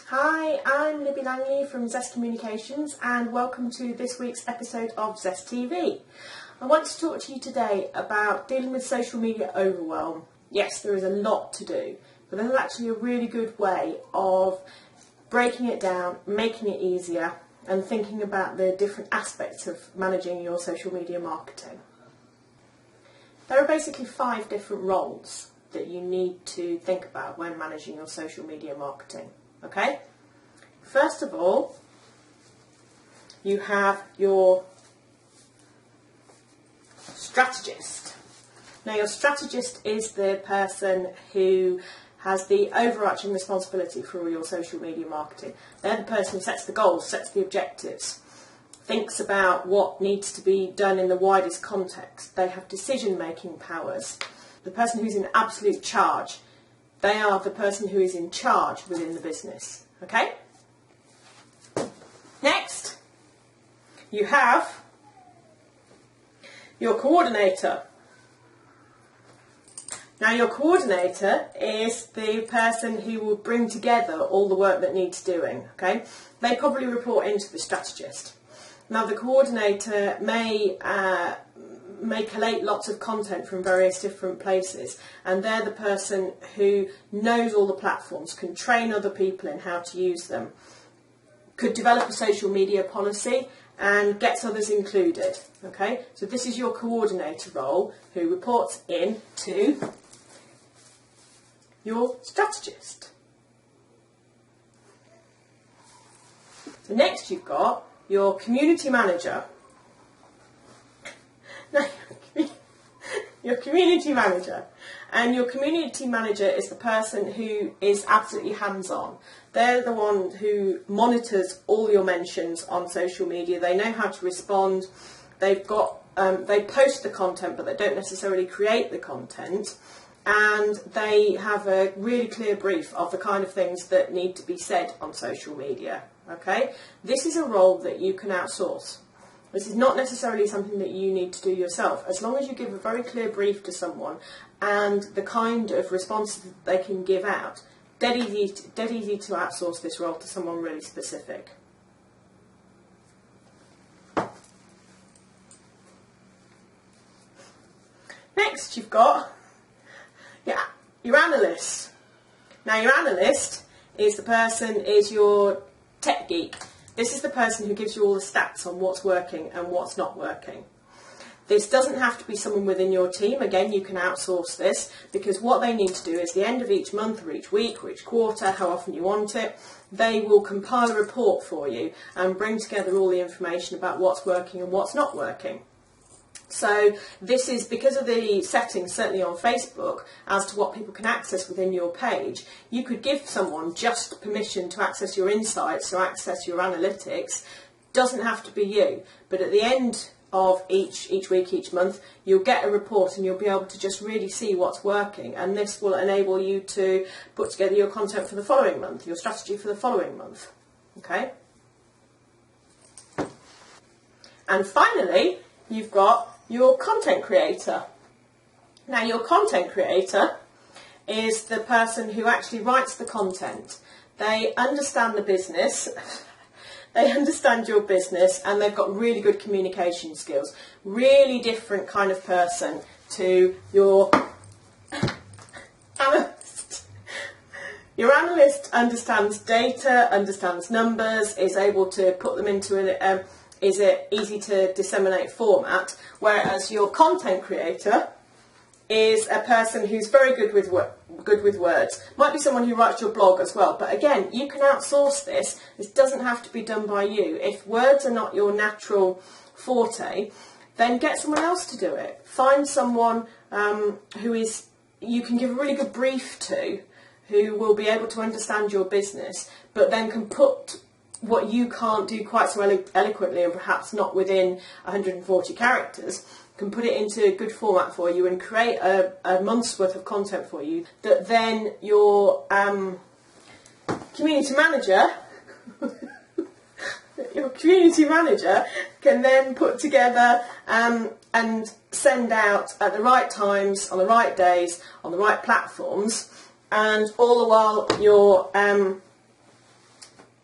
Hi, I'm Libby Langley from Zest Communications and welcome to this week's episode of Zest TV. I want to talk to you today about dealing with social media overwhelm. Yes, there is a lot to do, but there's actually a really good way of breaking it down, making it easier, and thinking about the different aspects of managing your social media marketing. There are basically 5 different roles that you need to think about when managing your social media marketing. Okay? First of all, you have your strategist. Now, your strategist is the person who has the overarching responsibility for all your social media marketing. They're the person who sets the goals, sets the objectives, thinks about what needs to be done in the widest context. They have decision-making powers. The person who's in absolute charge, they are the person who is in charge within the business. Okay? Next, you have your coordinator. Now, your coordinator is the person who will bring together all the work that needs doing. Okay? They probably report into the strategist. Now, the coordinator may collate lots of content from various different places, and they're the person who knows all the platforms, can train other people in how to use them, could develop a social media policy and gets others included. Okay, so this is your coordinator role, who reports in to your strategist. So next you've got your community manager. Now, your community manager. And your community manager is the person who is absolutely hands-on. They're the one who monitors all your mentions on social media. They know how to respond. They've got they post the content, but they don't necessarily create the content. And they have a really clear brief of the kind of things that need to be said on social media. Okay? This is a role that you can outsource. This is not necessarily something that you need to do yourself. As long as you give a very clear brief to someone and the kind of responses that they can give out, dead easy to outsource this role to someone really specific. Next, you've got your analyst. Now, your analyst is your tech geek. This is the person who gives you all the stats on what's working and what's not working. This doesn't have to be someone within your team. Again, you can outsource this, because what they need to do is the end of each month or each week or each quarter, how often you want it, they will compile a report for you and bring together all the information about what's working and what's not working. So this is because of the settings, certainly on Facebook, as to what people can access within your page. You could give someone just permission to access your insights, or access your analytics. Doesn't have to be you, but at the end of each week, each month, you'll get a report and you'll be able to just really see what's working, and this will enable you to put together your content for the following month, your strategy for the following month. Okay? And finally, you've got your content creator. Now, your content creator is the person who actually writes the content. They understand the business, they understand your business, and they've got really good communication skills. Really different kind of person to your analyst. Your analyst understands data, understands numbers, is able to put them into an is it easy to disseminate format, whereas your content creator is a person who's very good with words. Might be someone who writes your blog as well, but again, you can outsource this. This doesn't have to be done by you. If words are not your natural forte, then get someone else to do it. Find someone you can give a really good brief to, who will be able to understand your business, but then can put what you can't do quite so eloquently, and perhaps not within 140 characters, can put it into good format for you and create a month's worth of content for you that then your community manager can then put together and send out at the right times, on the right days, on the right platforms, and all the while your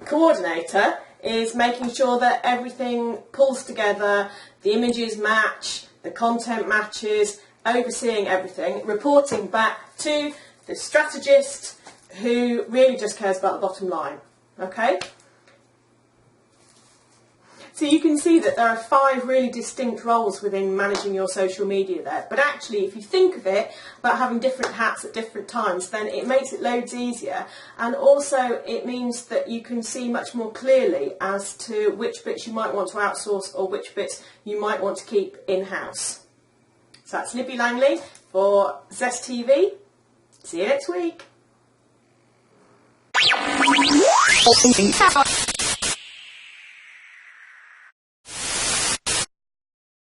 coordinator is making sure that everything pulls together, the images match, the content matches, overseeing everything, reporting back to the strategist who really just cares about the bottom line. Okay? So you can see that there are 5 really distinct roles within managing your social media there. But actually, if you think of it about having different hats at different times, then it makes it loads easier. And also it means that you can see much more clearly as to which bits you might want to outsource or which bits you might want to keep in-house. So that's Libby Langley for Zest TV. See you next week.